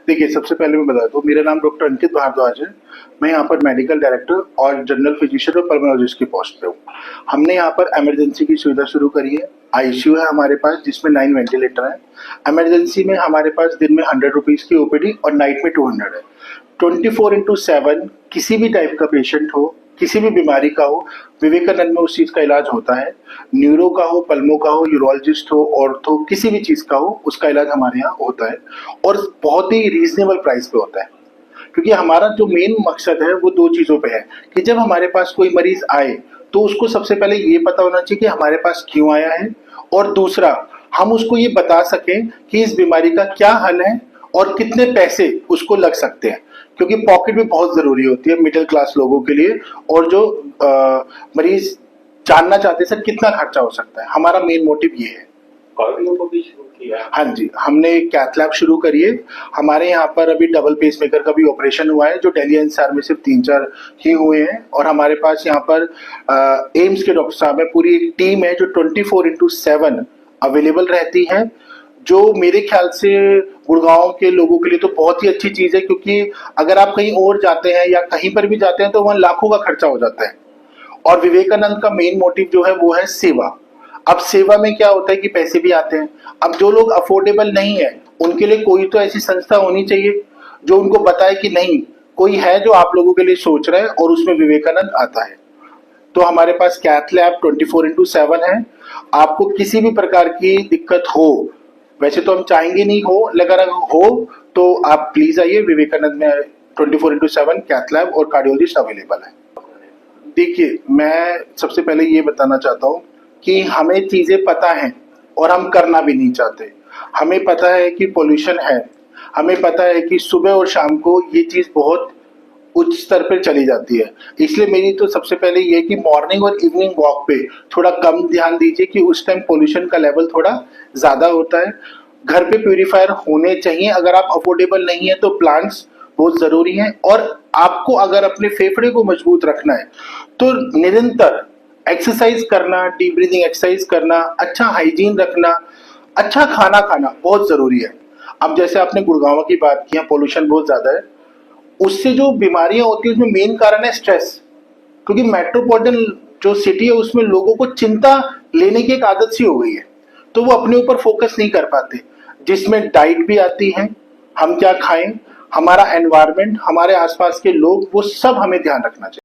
देखिए, सबसे पहले मैं बता दूं, मेरा नाम डॉक्टर अंकित भारद्वाज है। मैं यहाँ पर मेडिकल डायरेक्टर और जनरल फिजिशियन और पल्मोनोलॉजिस्ट की पोस्ट पे हूँ। हमने यहाँ पर इमरजेंसी की सुविधा शुरू करी है। आईसीयू है हमारे पास, जिसमें 9 वेंटिलेटर हैं। इमरजेंसी में हमारे पास दिन में 100 रुपीज़ की ओपीडी और नाइट में 200 है। 24/7 किसी भी टाइप का पेशेंट हो, किसी भी बीमारी का हो, विवेकानंद में उस चीज का इलाज होता है। न्यूरो का हो, पल्मो का हो, यूरोलॉजिस्ट हो, ऑर्थो, किसी भी चीज का हो, उसका इलाज हमारे यहाँ होता है और बहुत ही रीजनेबल प्राइस पे होता है। क्योंकि हमारा जो मेन मकसद है वो दो चीजों पे है कि जब हमारे पास कोई मरीज आए तो उसको सबसे पहले ये पता होना चाहिए कि हमारे पास क्यों आया है, और दूसरा हम उसको ये बता सकें कि इस बीमारी का क्या हल है और कितने पैसे उसको लग सकते हैं। क्योंकि पॉकेट भी बहुत जरूरी होती है मिडिल क्लास लोगों के लिए, और जो मरीज जानना चाहते हैं सर कितना खर्चा हो सकता है, हमारा मेन मोटिव ये है। कार्डियो को भी शुरू किया? हाँ जी, हमने कैथ लैब शुरू करी है। हमारे यहाँ पर अभी डबल पेस मेकर का भी ऑपरेशन हुआ है, जो दिल्ली एनसीआर में सिर्फ 3-4 ही हुए हैं। और हमारे पास यहाँ पर एम्स के डॉक्टर साहब है, पूरी एक टीम है जो 24/7 अवेलेबल रहती है, जो मेरे ख्याल से गुड़गांव के लोगों के लिए तो बहुत ही अच्छी चीज है। क्योंकि अगर आप कहीं और जाते हैं या कहीं पर भी जाते हैं तो वहाँ लाखों का खर्चा हो जाता है। और विवेकानंद का मेन मोटिव जो है वो है सेवा। अब सेवा में क्या होता है कि पैसे भी आते हैं। अब जो लोग अफोर्डेबल नहीं है उनके लिए कोई तो ऐसी संस्था होनी चाहिए जो उनको बताए कि नहीं, कोई है जो आप लोगों के लिए सोच रहा है, और उसमें विवेकानंद आता है। तो हमारे पास कैथ लैब 24/7 है। आपको किसी भी प्रकार की दिक्कत हो, वैसे तो हम चाहेंगे नहीं हो, लेकिन अगर हो तो आप प्लीज आइए। विवेकानंद में 24/7 कैथ लैब और कार्डियोलॉजिस्ट अवेलेबल है। देखिए, मैं सबसे पहले ये बताना चाहता हूँ कि हमें चीजें पता हैं और हम करना भी नहीं चाहते। हमें पता है कि पोल्यूशन है, हमें पता है कि सुबह और शाम को ये चीज बहुत उच्च स्तर पर चली जाती है। इसलिए मेरी तो सबसे पहले ये कि मॉर्निंग और इवनिंग वॉक पे थोड़ा कम ध्यान दीजिए, कि उस टाइम पोल्यूशन का लेवल थोड़ा ज्यादा होता है। घर पे प्यूरिफायर होने चाहिए। अगर आप अफोर्डेबल नहीं है तो प्लांट्स बहुत जरूरी हैं। और आपको अगर अपने फेफड़े को मजबूत रखना है तो निरंतर एक्सरसाइज करना, डीप ब्रीदिंग एक्सरसाइज करना, अच्छा हाइजीन रखना, अच्छा खाना खाना बहुत जरूरी है। अब जैसे आपने गुड़गांव की बात की, पोल्यूशन बहुत ज्यादा है, उससे जो बीमारियां होती है उसमें मेन कारण है स्ट्रेस। क्योंकि मेट्रोपॉलिटन जो सिटी है उसमें लोगों को चिंता लेने की एक आदत सी हो गई है, तो वो अपने ऊपर फोकस नहीं कर पाते, जिसमें डाइट भी आती है, हम क्या खाएं, हमारा एनवायरनमेंट, हमारे आसपास के लोग, वो सब हमें ध्यान रखना चाहिए।